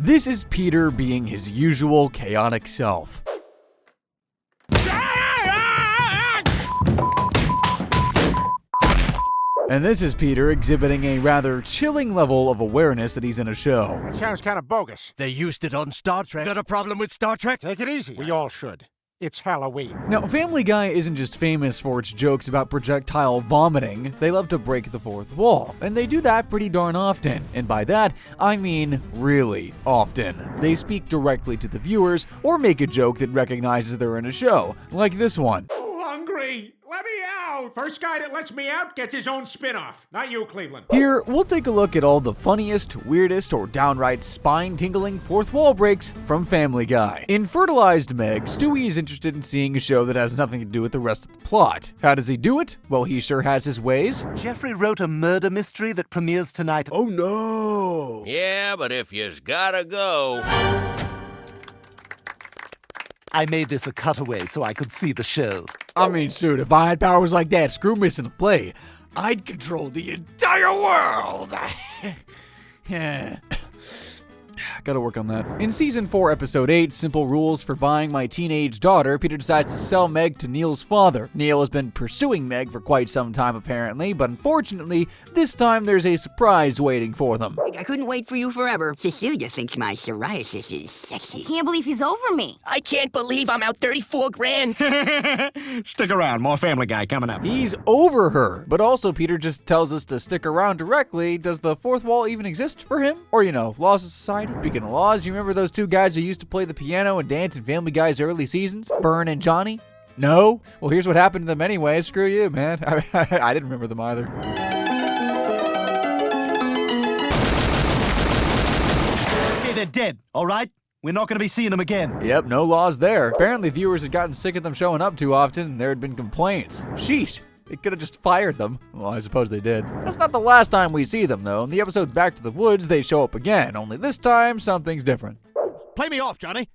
This is Peter being his usual chaotic self. And this is Peter exhibiting a rather chilling level of awareness that he's in a show. That sounds kind of bogus. They used it on Star Trek. Got a problem with Star Trek? Take it easy. We all should. It's Halloween. Now, Family Guy isn't just famous for its jokes about projectile vomiting. They love to break the fourth wall, and they do that pretty darn often. And by that, I mean really often. They speak directly to the viewers or make a joke that recognizes they're in a show, like this one. Oh, hungry. Let me out. First guy that lets me out gets his own spin-off. Not you, Cleveland. Here, we'll take a look at all the funniest, weirdest, or downright spine-tingling fourth wall breaks from Family Guy. In Fertilized Meg, Stewie is interested in seeing a show that has nothing to do with the rest of the plot. How does he do it? Well, he sure has his ways. Jeffrey wrote a murder mystery that premieres tonight. Oh no! Yeah, but if you's gotta go... I made this a cutaway so I could see the show. I mean, shoot, if I had powers like that, screw missing a play. I'd control the entire world. Yeah. Gotta work on that. In Season 4, Episode 8, Simple Rules for Buying My Teenage Daughter, Peter decides to sell Meg to Neil's father. Neil has been pursuing Meg for quite some time, apparently, but unfortunately, this time there's a surprise waiting for them. I couldn't wait for you forever. Cecilia thinks my psoriasis is sexy. Can't believe he's over me. I can't believe I'm out 34 grand. Stick around. More Family Guy coming up. He's over her, but also Peter just tells us to stick around directly. Does the fourth wall even exist for him? Or, laws of society? Speaking of laws, you remember those two guys who used to play the piano and dance in Family Guy's early seasons? Vern and Johnny? No? Well, here's what happened to them anyway. Screw you, man. I didn't remember them either. Okay, they're dead, all right? We're not going to be seeing them again. Yep, no laws there. Apparently viewers had gotten sick of them showing up too often and there had been complaints. Sheesh. They could have just fired them. Well, I suppose they did. That's not the last time we see them, though. In the episode Back to the Woods, they show up again, only this time, something's different. Play me off, Johnny.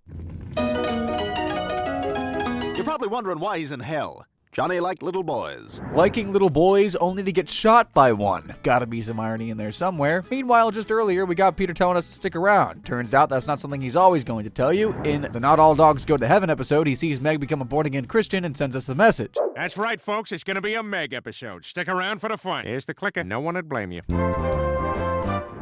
You're probably wondering why he's in hell. Johnny liked little boys. Liking little boys only to get shot by one. Gotta be some irony in there somewhere. Meanwhile, just earlier, we got Peter telling us to stick around. Turns out that's not something he's always going to tell you. In the Not All Dogs Go to Heaven episode, he sees Meg become a born-again Christian and sends us the message. That's right, folks. It's going to be a Meg episode. Stick around for the fun. Here's the clicker. No one would blame you.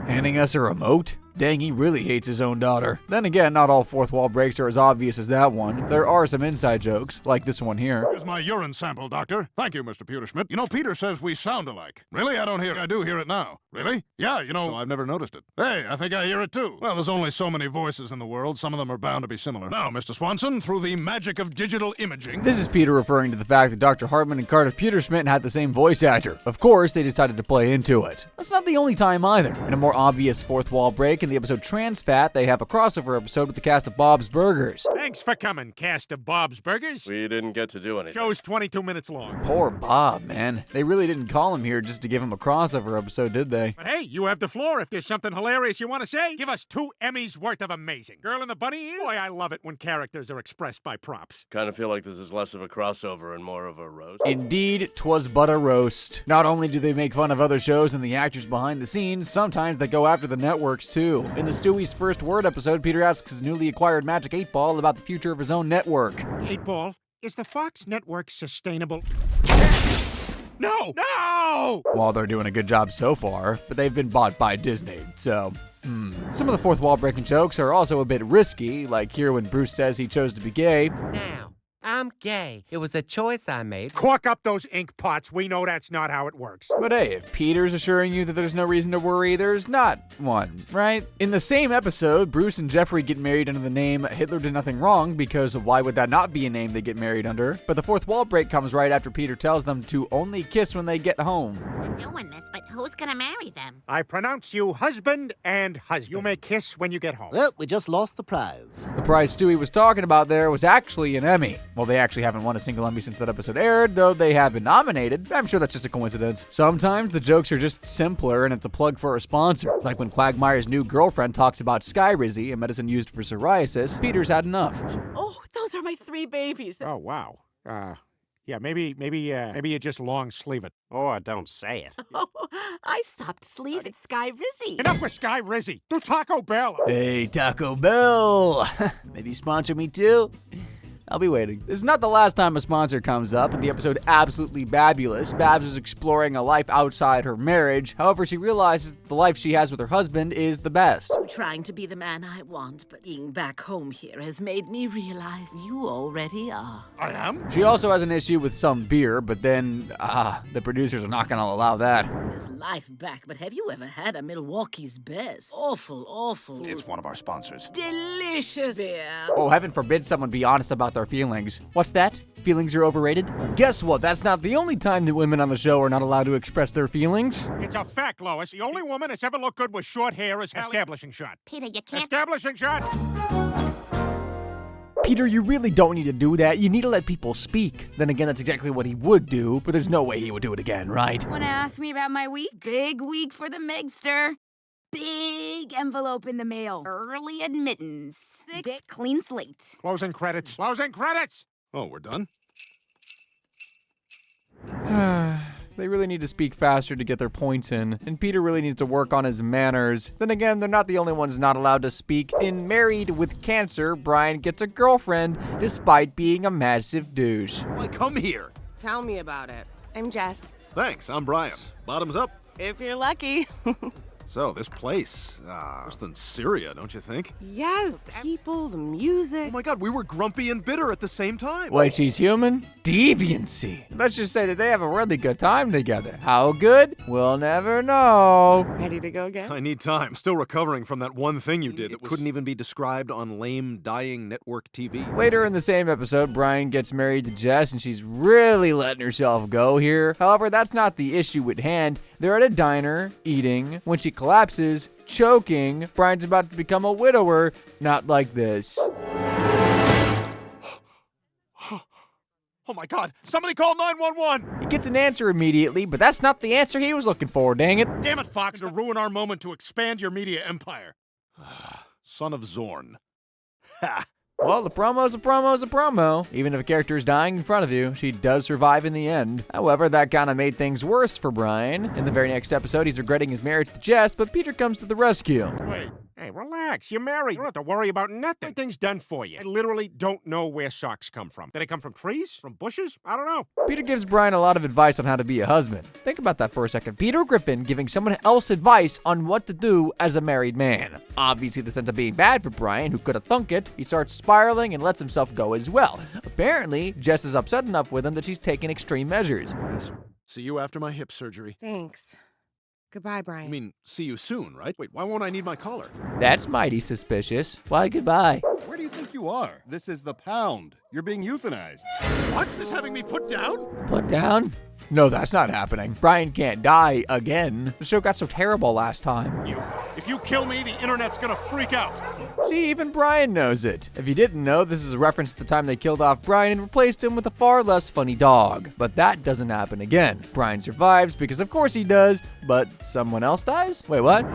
Handing us a remote? Dang, he really hates his own daughter. Then again, not all fourth wall breaks are as obvious as that one. There are some inside jokes, like this one here. Here's my urine sample, Doctor. Thank you, Mr. Pewterschmidt. Peter says we sound alike. Really? I do hear it now. Really? Yeah, so I've never noticed it. Hey, I think I hear it too. Well, there's only so many voices in the world. Some of them are bound to be similar. Now, Mr. Swanson, through the magic of digital imaging... This is Peter referring to the fact that Dr. Hartman and Cardiff Pewterschmidt had the same voice actor. Of course, they decided to play into it. That's not the only time either. In a more obvious fourth wall break, in the episode Trans Fat, they have a crossover episode with the cast of Bob's Burgers. Thanks for coming, cast of Bob's Burgers. We didn't get to do anything. Show's 22 minutes long. Poor Bob, man. They really didn't call him here just to give him a crossover episode, did they? But hey, you have the floor. If there's something hilarious you want to say, give us 2 Emmys worth of amazing. Girl in the Bunny ears? Boy, I love it when characters are expressed by props. Kind of feel like this is less of a crossover and more of a roast. Indeed, 'twas but a roast. Not only do they make fun of other shows and the actors behind the scenes, sometimes they go after the networks too. In the Stewie's First Word episode, Peter asks his newly acquired Magic 8-Ball about the future of his own network. 8-Ball, is the Fox network sustainable? No! No! Well, they're doing a good job so far, but they've been bought by Disney, so... Some of the fourth wall breaking jokes are also a bit risky, like here when Bruce says he chose to be gay. Now, I'm gay. It was a choice I made. Cork up those ink pots. We know that's not how it works. But hey, if Peter's assuring you that there's no reason to worry, there's not one, right? In the same episode, Bruce and Jeffrey get married under the name Hitler Did Nothing Wrong, because why would that not be a name they get married under? But the fourth wall break comes right after Peter tells them to only kiss when they get home. We're doing this, but who's gonna marry them? I pronounce you husband and husband. You may kiss when you get home. Well, we just lost the prize. The prize Stewie was talking about there was actually an Emmy. Well, they actually haven't won a single Emmy since that episode aired, though they have been nominated. I'm sure that's just a coincidence. Sometimes the jokes are just simpler and it's a plug for a sponsor. Like when Quagmire's new girlfriend talks about Skyrizi, a medicine used for psoriasis, Peter's had enough. Oh, those are my 3 babies. Oh, wow. Yeah, maybe you just long sleeve it. Or don't say it. Oh, I stopped sleep at Sky Rizzy. Enough with Sky Rizzy. Do Taco Bell. Hey, Taco Bell. Maybe sponsor me too? I'll be waiting. This is not the last time a sponsor comes up. In the episode Absolutely Babulous, Babs is exploring a life outside her marriage. However, she realizes that the life she has with her husband is the best. Trying to be the man I want, but being back home here has made me realize you already are. I am? She also has an issue with some beer, but then, the producers are not gonna allow that. There's life back, but have you ever had a Milwaukee's Best? Awful. It's one of our sponsors. Delicious beer. Oh, heaven forbid someone be honest about their feelings. What's that? Feelings are overrated? Guess what? That's not the only time that women on the show are not allowed to express their feelings. It's a fact, Lois. The only woman that's ever looked good with short hair is Establishing Shot. Peter, you can't. Establishing Shot. Peter, you really don't need to do that. You need to let people speak. Then again, that's exactly what he would do, but there's no way he would do it again, right? Want to ask me about my week? Big week for the Megster. Big envelope in the mail. Early admittance. 6 clean slate. Closing credits. Closing credits. Oh, we're done? They really need to speak faster to get their points in, and Peter really needs to work on his manners. Then again, they're not the only ones not allowed to speak. In Married with Cancer, Brian gets a girlfriend despite being a massive douche. Why, come here. Tell me about it. I'm Jess. Thanks, I'm Brian. Bottoms up. If you're lucky. So, this place, worse than Syria, don't you think? Yes, people, the music. Oh my god, we were grumpy and bitter at the same time. Wait, she's human? Deviancy. Let's just say that they have a really good time together. How good? We'll never know. Ready to go again? I need time. Still recovering from that one thing you did that couldn't even be described on lame, dying network TV. Later in the same episode, Brian gets married to Jess, and she's really letting herself go here. However, that's not the issue at hand. They're at a diner, eating. When she collapses, choking, Brian's about to become a widower. Not like this. Oh my god, somebody call 911! He gets an answer immediately, but that's not the answer he was looking for, dang it. Damn it, Fox, to ruin our moment to expand your media empire. Son of Zorn. Ha! Well, the promo's a promo's a promo. Even if a character is dying in front of you, she does survive in the end. However, that kind of made things worse for Brian. In the very next episode, he's regretting his marriage to Jess, but Peter comes to the rescue. Wait. Hey, relax. You're married. You don't have to worry about nothing. Everything's done for you. I literally don't know where socks come from. Did they come from trees? From bushes? I don't know. Peter gives Brian a lot of advice on how to be a husband. Think about that for a second. Peter Griffin giving someone else advice on what to do as a married man. Obviously, this ends up being bad for Brian, who could have thunk it. He starts spiraling and lets himself go as well. Apparently, Jess is upset enough with him that she's taken extreme measures. Yes. See you after my hip surgery. Thanks. Goodbye, Brian. I mean, see you soon, right? Wait, why won't I need my collar? That's mighty suspicious. Why, goodbye. Where do you think you are? This is the Pound. You're being euthanized. What? Is this having me put down? Put down? No, that's not happening. Brian can't die again. The show got so terrible last time. If you kill me, the internet's gonna freak out. See, even Brian knows it. If you didn't know, this is a reference to the time they killed off Brian and replaced him with a far less funny dog. But that doesn't happen again. Brian survives because of course he does, but someone else dies? Wait, what?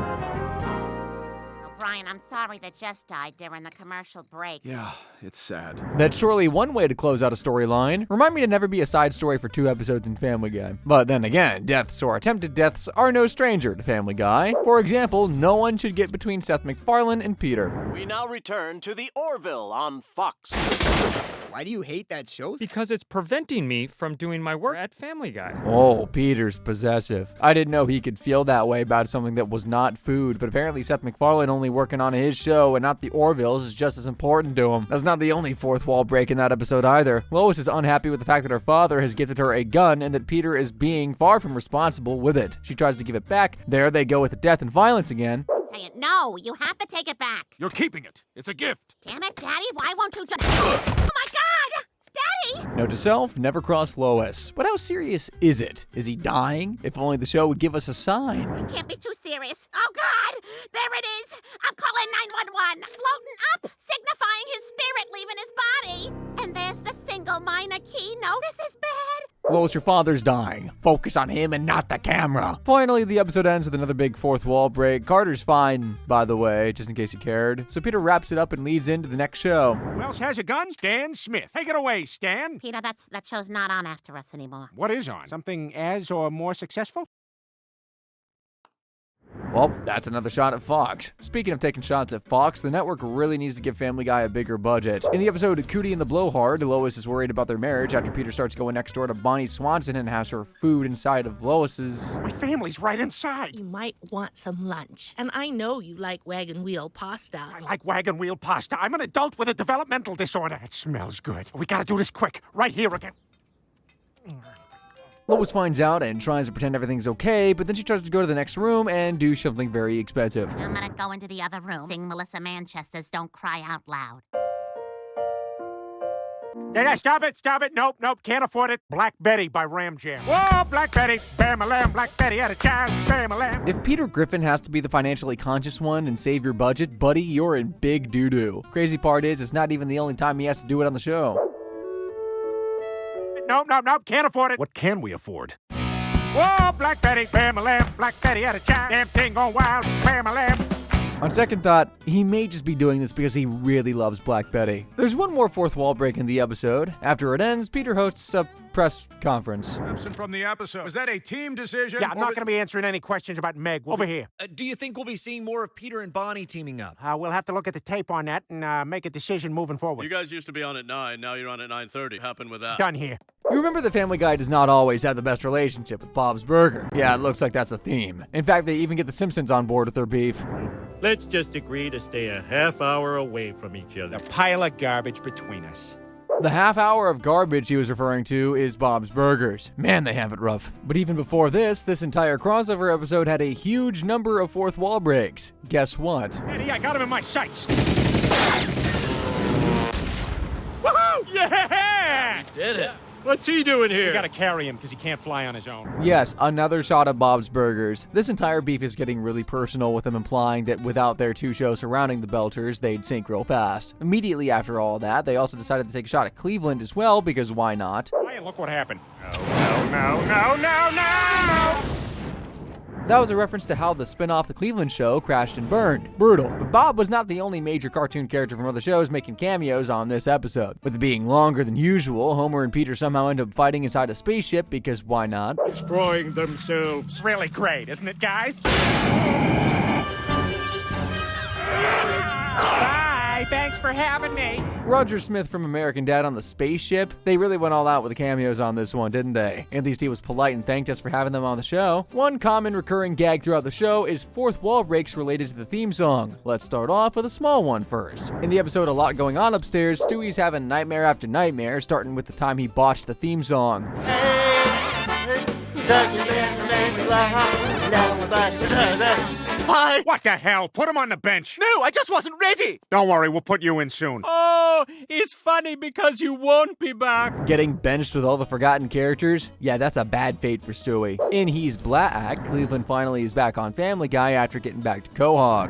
Brian, I'm sorry that Jess died during the commercial break. Yeah, it's sad. That's surely one way to close out a storyline. Remind me to never be a side story for 2 episodes in Family Guy. But then again, deaths or attempted deaths are no stranger to Family Guy. For example, no one should get between Seth MacFarlane and Peter. We now return to the Orville on Fox. Why do you hate that show? Because it's preventing me from doing my work at Family Guy. Oh, Peter's possessive. I didn't know he could feel that way about something that was not food, but apparently Seth MacFarlane only working on his show and not the Orvilles is just as important to him. That's not the only fourth wall break in that episode either. Lois is unhappy with the fact that her father has gifted her a gun and that Peter is being far from responsible with it. She tries to give it back. There they go with the death and violence again. Say it. No, you have to take it back. You're keeping it. It's a gift. Damn it, Daddy, why won't you just... Oh my God! Daddy! Note to self, never cross Lois. But how serious is it? Is he dying? If only the show would give us a sign. It can't be too serious. Oh God! There it is! I'm calling 911. Floating up, signifying his spirit leaving his body. And there's the single minor key. No, this is bad. Lois, your father's dying. Focus on him and not the camera. Finally, the episode ends with another big fourth wall break. Carter's fine, by the way, just in case you cared. So Peter wraps it up and leads into the next show. Who else has a gun? Stan Smith. Take it away, Stan. Peter, that show's not on after us anymore. What is on? Something as or more successful? Well, that's another shot at Fox. Speaking of taking shots at Fox, the network really needs to give Family Guy a bigger budget. In the episode Cootie and the Blowhard, Lois is worried about their marriage after Peter starts going next door to Bonnie Swanson and has her food inside of Lois's. My family's right inside. You might want some lunch. And I know you like wagon wheel pasta. I like wagon wheel pasta. I'm an adult with a developmental disorder. It smells good. We gotta do this quick. Right here again. Lois finds out and tries to pretend everything's okay, but then she tries to go to the next room and do something very expensive. I'm gonna go into the other room, sing Melissa Manchester's Don't Cry Out Loud. Yeah, stop it. Nope, can't afford it. Black Betty by Ram Jam. Whoa, Black Betty, bam-a-lam, Black Betty had a child, bam-a-lam. If Peter Griffin has to be the financially conscious one and save your budget, buddy, you're in big doo-doo. Crazy part is, it's not even the only time he has to do it on the show. Nope, can't afford it. What can we afford? Whoa, Black Betty, bam-a-lam, Black Betty had a child, damn thing gone wild, bam-a-lam. On second thought, he may just be doing this because he really loves Black Betty. There's one more fourth wall break in the episode. After it ends, Peter hosts a press conference. Absent from the episode. Was that a team decision? Yeah, I'm not going to be answering any questions about Meg. Over here. Do you think we'll be seeing more of Peter and Bonnie teaming up? We'll have to look at the tape on that and make a decision moving forward. You guys used to be on at 9, now you're on at 9:30. What happened with that? Done here. You remember the Family Guy does not always have the best relationship with Bob's Burger. Yeah, it looks like that's a theme. In fact, they even get the Simpsons on board with their beef. Let's just agree to stay a half hour away from each other. The pile of garbage between us. The half hour of garbage he was referring to is Bob's Burgers. Man, they have it rough. But even before this entire crossover episode had a huge number of fourth wall breaks. Guess what? Eddie, I got him in my sights. Woohoo! Yeah! Did it. What's he doing here? We gotta carry him because he can't fly on his own. Yes, another shot of Bob's Burgers. This entire beef is getting really personal, with him implying that without their two shows surrounding the Belchers, they'd sink real fast. Immediately after all that, they also decided to take a shot at Cleveland as well, because why not? Hey, look what happened. No! That was a reference to how the spin-off The Cleveland Show crashed and burned. Brutal. But Bob was not the only major cartoon character from other shows making cameos on this episode. With it being longer than usual, Homer and Peter somehow end up fighting inside a spaceship because why not? Destroying themselves. It's really great, isn't it, guys? Bye, thanks for having me. Roger Smith from American Dad on the spaceship. They really went all out with the cameos on this one, didn't they? At least he was polite and thanked us for having them on the show. One common recurring gag throughout the show is fourth wall breaks related to the theme song. Let's start off with a small one first. In the episode A Lot Going On Upstairs, Stewie's having nightmare after nightmare, starting with the time he botched the theme song. Hi. What the hell? Put him on the bench. No, I just wasn't ready. Don't worry, we'll put you in soon. Oh, it's funny because you won't be back. Getting benched with all the forgotten characters? Yeah, that's a bad fate for Stewie. In He's Black, Cleveland finally is back on Family Guy after getting back to Quahog.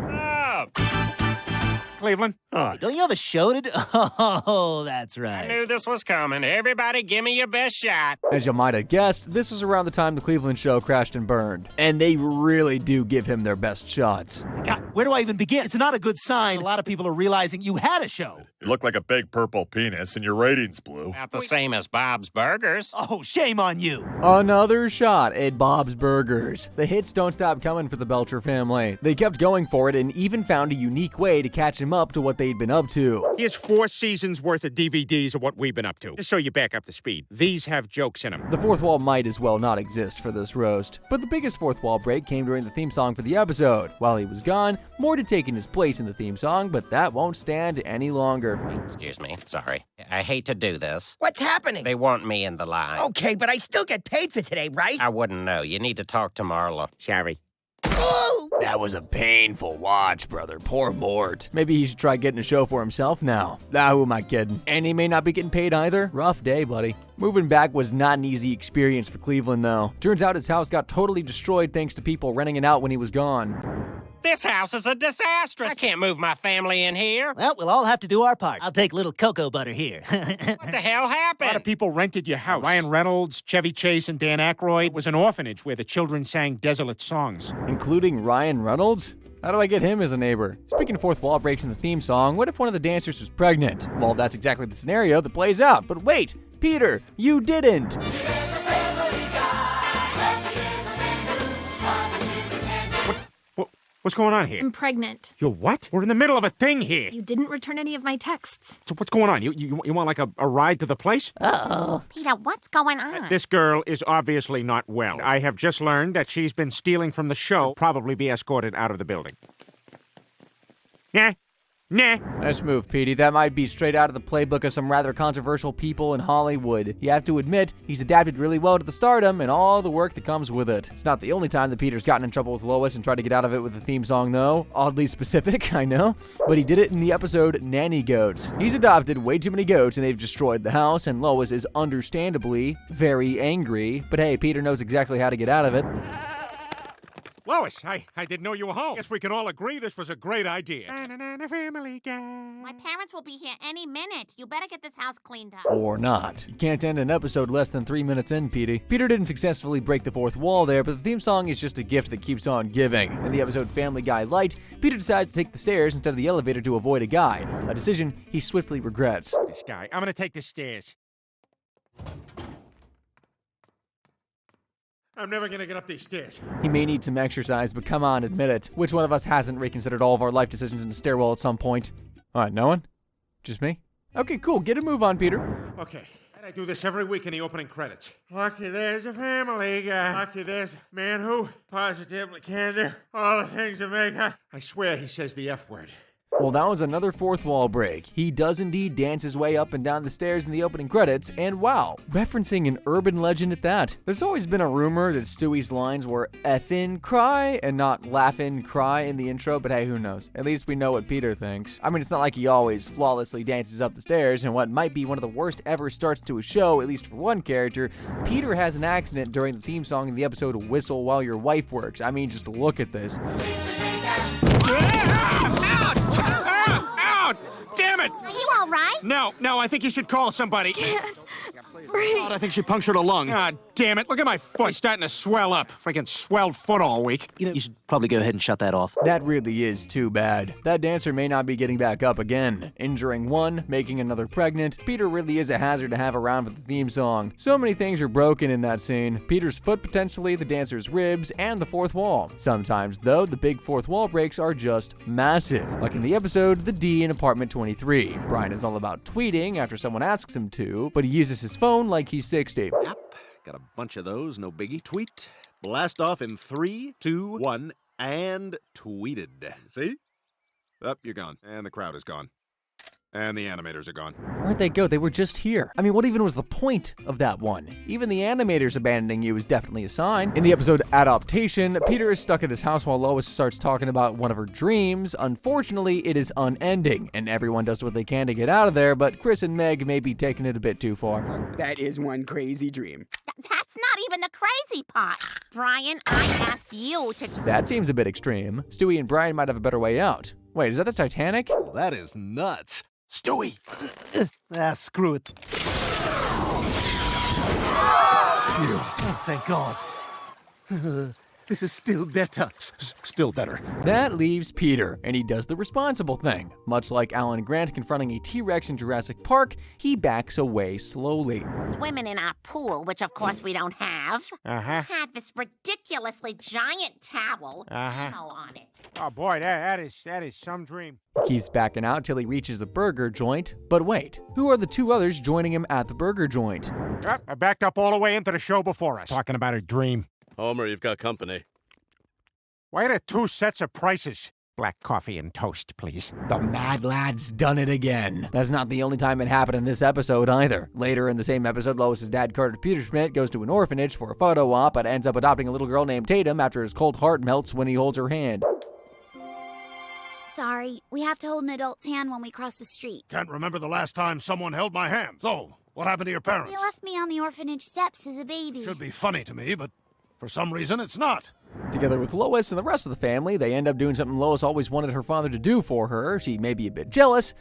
Cleveland? Don't you have a show to do? Oh, that's right. I knew this was coming. Everybody give me your best shot. As you might have guessed, this was around the time the Cleveland Show crashed and burned. And they really do give him their best shots. God, where do I even begin? It's not a good sign. A lot of people are realizing you had a show. You look like a big purple penis and your ratings blew. Not the same as Bob's Burgers. Oh, shame on you. Another shot at Bob's Burgers. The hits don't stop coming for the Belcher family. They kept going for it and even found a unique way to catch him up to what they'd been up to. Here's 4 seasons worth of DVDs of what we've been up to. Just so you back up to speed. These have jokes in them. The fourth wall might as well not exist for this roast. But the biggest fourth wall break came during the theme song for the episode. While he was gone, Mort had taken his place in the theme song, but that won't stand any longer. Excuse me, sorry. I hate to do this. What's happening? They want me in the line. Okay, but I still get paid for today, right? I wouldn't know. You need to talk to Marla. Sorry. Oh! That was a painful watch, brother. Poor Mort. Maybe he should try getting a show for himself now. Who am I kidding? And he may not be getting paid either. Rough day, buddy. Moving back was not an easy experience for Cleveland, though. Turns out his house got totally destroyed thanks to people renting it out when he was gone. This house is a disaster. I can't move my family in here. Well, we'll all have to do our part. I'll take little cocoa butter here. What the hell A lot happened? of people rented your house. Ryan Reynolds, Chevy Chase, and Dan Aykroyd. It was an orphanage where the children sang desolate songs. Including Ryan Reynolds? How do I get him as a neighbor? Speaking of fourth wall breaks in the theme song, what if one of the dancers was pregnant? Well, that's exactly the scenario that plays out. But wait, Peter, you didn't! What's going on here? I'm pregnant. You're what? We're in the middle of a thing here. You didn't return any of my texts. So what's going on? You want like a ride to the place? Uh-oh. Peter, what's going on? This girl is obviously not well. I have just learned that she's been stealing from the show. Probably be escorted out of the building. Yeah. Nah. Nice move, Petey. That might be straight out of the playbook of some rather controversial people in Hollywood. You have to admit, he's adapted really well to the stardom and all the work that comes with it. It's not the only time that Peter's gotten in trouble with Lois and tried to get out of it with the theme song, though. Oddly specific, I know. But he did it in the episode Nanny Goats. He's adopted way too many goats and they've destroyed the house, and Lois is understandably very angry. But hey, Peter knows exactly how to get out of it. Lois, I didn't know you were home. Guess we can all agree this was a great idea. Family guy. My parents will be here any minute. You better get this house cleaned up. Or not. You can't end an episode less than 3 minutes in, Petey. Peter didn't successfully break the fourth wall there, but the theme song is just a gift that keeps on giving. In the episode Family Guy Light, Peter decides to take the stairs instead of the elevator to avoid a guy, a decision he swiftly regrets. This guy. I'm gonna take the stairs. I'm never gonna get up these stairs. He may need some exercise, but come on, admit it. Which one of us hasn't reconsidered all of our life decisions in the stairwell at some point? All right, no one? Just me? Okay, cool. Get a move on, Peter. Okay. And I do this every week in the opening credits. Lucky there's a family guy. Lucky there's a man who positively can do all the things that make her. I swear he says the F word. Well, that was another fourth wall break. He does indeed dance his way up and down the stairs in the opening credits, and wow, referencing an urban legend at that. There's always been a rumor that Stewie's lines were effin' cry and not laughin' cry in the intro, but hey, who knows? At least we know what Peter thinks. I mean, it's not like he always flawlessly dances up the stairs, and what might be one of the worst ever starts to a show, at least for one character, Peter has an accident during the theme song in the episode Whistle While Your Wife Works. I mean, just look at this. Damn it! Are you all right? No, I think you should call somebody. God, I think she punctured a lung. Ah, damn it. Look at my foot. It's starting to swell up. Freaking swelled foot all week. You know, you should probably go ahead and shut that off. That really is too bad. That dancer may not be getting back up again. Injuring one, making another pregnant. Peter really is a hazard to have around with the theme song. So many things are broken in that scene. Peter's foot potentially, the dancer's ribs, and the fourth wall. Sometimes, though, the big fourth wall breaks are just massive. Like in the episode The D in Apartment 23. Brian is all about tweeting after someone asks him to, but he uses his phone like he's 60. Yep, got a bunch of those, no biggie. Tweet, blast off in 3, 2, 1, and tweeted. See? Up, you're gone. And the crowd is gone. And the animators are gone. Where'd they go? They were just here. I mean, what even was the point of that one? Even the animators abandoning you is definitely a sign. In the episode Adaptation, Peter is stuck at his house while Lois starts talking about one of her dreams. Unfortunately, it is unending, and everyone does what they can to get out of there, but Chris and Meg may be taking it a bit too far. That is one crazy dream. That's not even the crazy part. Brian, I asked you to... That seems a bit extreme. Stewie and Brian might have a better way out. Wait, is that the Titanic? Well, that is nuts. Stewie! Screw it. Oh, thank God. This is still better. Still better. That leaves Peter, and he does the responsible thing. Much like Alan Grant confronting a T-Rex in Jurassic Park, he backs away slowly. Swimming in our pool, which of course we don't have. Had this ridiculously giant towel on it. Oh boy, that is some dream. He keeps backing out till he reaches the burger joint. But wait, who are the two others joining him at the burger joint? Yep, I backed up all the way into the show before us. Talking about a dream. Homer, you've got company. Why are there 2 sets of prices? Black coffee and toast, please. The Mad Lad's done it again. That's not the only time it happened in this episode either. Later in the same episode, Lois's dad, Carter Peterschmidt, goes to an orphanage for a photo op, but ends up adopting a little girl named Tatum after his cold heart melts when he holds her hand. Sorry, we have to hold an adult's hand when we cross the street. Can't remember the last time someone held my hand. So, what happened to your parents? They left me on the orphanage steps as a baby. Should be funny to me, but For some reason, it's not. Together with Lois and the rest of the family, they end up doing something Lois always wanted her father to do for her. She may be a bit jealous,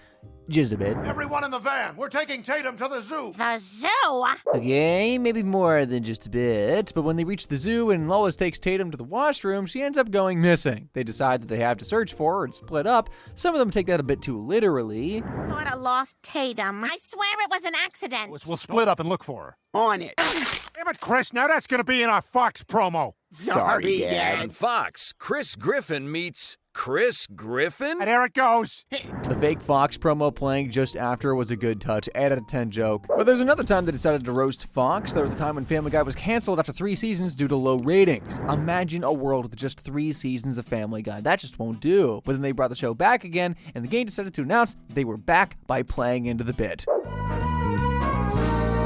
just a bit. Everyone in the van, we're taking Tatum to the zoo. The zoo? Okay, maybe more than just a bit. But when they reach the zoo and Lois takes Tatum to the washroom, she ends up going missing. They decide that they have to search for her and split up. Some of them take that a bit too literally. Sorta lost Tatum. I swear it was an accident. We'll split up and look for her. On it. Damn it, Chris, now that's gonna be in our Fox promo. Sorry, Dad. On Fox, Chris Griffin meets Chris Griffin? And there it goes. The fake Fox promo playing just after was a good touch, 8 out of 10 joke. But there's another time they decided to roast Fox. There was a time when Family Guy was canceled after 3 seasons due to low ratings. Imagine a world with just 3 seasons of Family Guy. That just won't do. But then they brought the show back again, and the game decided to announce they were back by playing into the bit.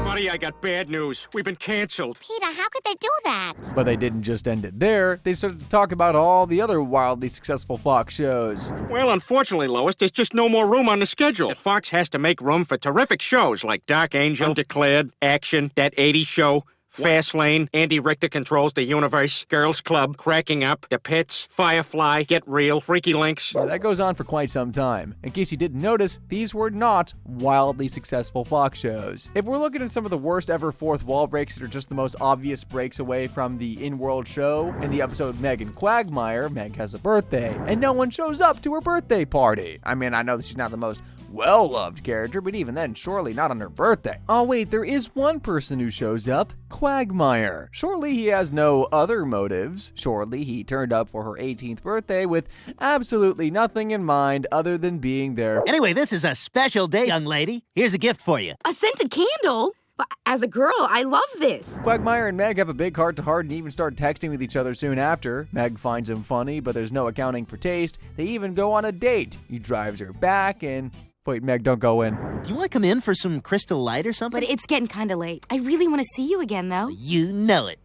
Buddy, I got bad news. We've been canceled. Peter, how could they do that? But they didn't just end it there. They started to talk about all the other wildly successful Fox shows. Well, unfortunately, Lois, there's just no more room on the schedule. Fox has to make room for terrific shows like Dark Angel, Undeclared, Action, That 80s Show, Fast Lane, Andy Richter Controls the Universe, Girls Club, Cracking Up, The Pits, Firefly, Get Real, Freaky Links. Yeah, that goes on for quite some time. In case you didn't notice, these were not wildly successful Fox shows. If we're looking at some of the worst ever fourth wall breaks that are just the most obvious breaks away from the in-world show, in the episode Meg and Quagmire, Meg has a birthday, and no one shows up to her birthday party. I mean, I know that she's not the most well-loved character, but even then, surely not on her birthday. Oh wait, there is one person who shows up, Quagmire. Surely he has no other motives. Surely he turned up for her 18th birthday with absolutely nothing in mind other than being there. Anyway, this is a special day, young lady. Here's a gift for you. A scented candle? But as a girl, I love this. Quagmire and Meg have a big heart-to-heart and even start texting with each other soon after. Meg finds him funny, but there's no accounting for taste. They even go on a date. He drives her back and... Wait, Meg, don't go in. Do you want to come in for some Crystal Light or something? But it's getting kind of late. I really want to see you again, though. You know it.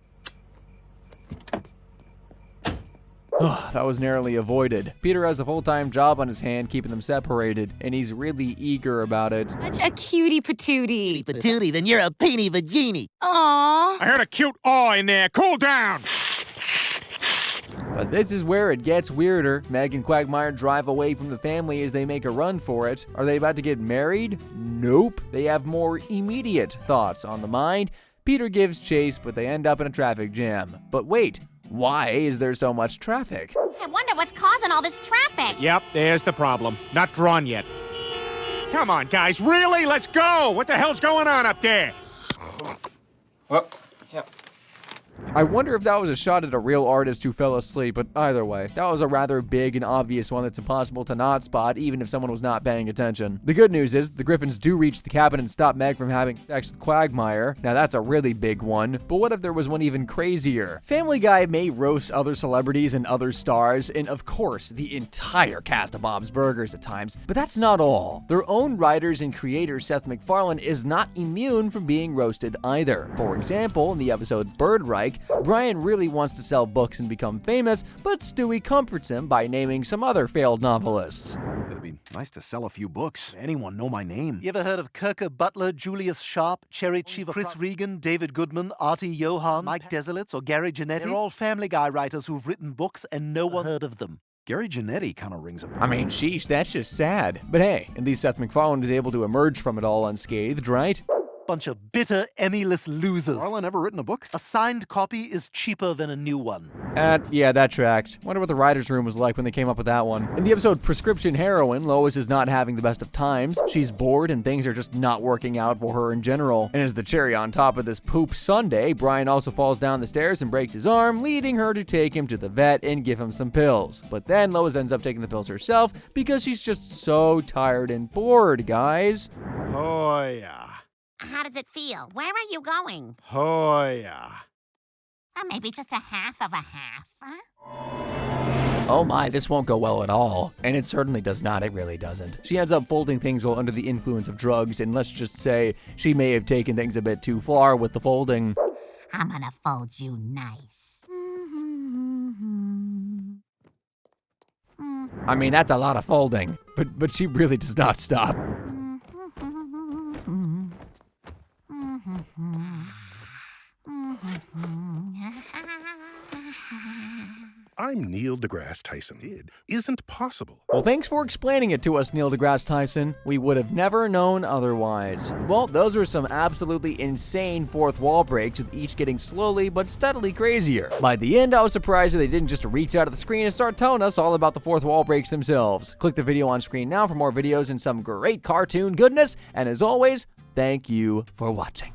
That was narrowly avoided. Peter has a full-time job on his hand keeping them separated, and he's really eager about it. Such a cutie patootie. Patootie, then you're a peeny vagini. Aww. I heard a cute aw in there. Cool down. But this is where it gets weirder. Meg and Quagmire drive away from the family as they make a run for it. Are they about to get married? Nope. They have more immediate thoughts on the mind. Peter gives chase, but they end up in a traffic jam. But wait, why is there so much traffic? I wonder what's causing all this traffic. Yep, there's the problem. Not drawn yet. Come on, guys, really? Let's go! What the hell's going on up there? I wonder if that was a shot at a real artist who fell asleep, but either way, that was a rather big and obvious one that's impossible to not spot, even if someone was not paying attention. The good news is, the Griffins do reach the cabin and stop Meg from having sex with Quagmire. Now that's a really big one, but what if there was one even crazier? Family Guy may roast other celebrities and other stars, and of course, the entire cast of Bob's Burgers at times, but that's not all. Their own writers and creator Seth MacFarlane is not immune from being roasted either. For example, in the episode Bird Reich, Brian really wants to sell books and become famous, but Stewie comforts him by naming some other failed novelists. It'd be nice to sell a few books. Anyone know my name? You ever heard of Kirker Butler, Julius Sharp, Cherry Cheever, Chris Regan, David Goodman, Artie Johan, Mike Desilets, or Gary Janetti? They're all Family Guy writers who've written books and no one heard of them. Gary Janetti kind of rings a bell. I mean, sheesh, that's just sad. But hey, at least Seth MacFarlane was able to emerge from it all unscathed, right? Bunch of bitter, Emmy-less losers. Marlon ever written a book? A signed copy is cheaper than a new one. Yeah, that tracked. Wonder what the writer's room was like when they came up with that one. In the episode Prescription Heroin, Lois is not having the best of times. She's bored and things are just not working out for her in general. And as the cherry on top of this poop sundae, Brian also falls down the stairs and breaks his arm, leading her to take him to the vet and give him some pills. But then Lois ends up taking the pills herself because she's just so tired and bored, guys. Oh, yeah. How does it feel? Where are you going? Oh, yeah. Or maybe just a half of a half, huh? Oh my, this won't go well at all. And it certainly does not, it really doesn't. She ends up folding things while under the influence of drugs, and let's just say she may have taken things a bit too far with the folding. I'm gonna fold you nice. I mean, that's a lot of folding, but she really does not stop. I'm Neil deGrasse Tyson. It isn't possible. Well, thanks for explaining it to us, Neil deGrasse Tyson. We would have never known otherwise. Well, those were some absolutely insane fourth wall breaks, with each getting slowly but steadily crazier. By the end, I was surprised that they didn't just reach out of the screen and start telling us all about the fourth wall breaks themselves. Click the video on screen now for more videos and some great cartoon goodness, and as always, thank you for watching.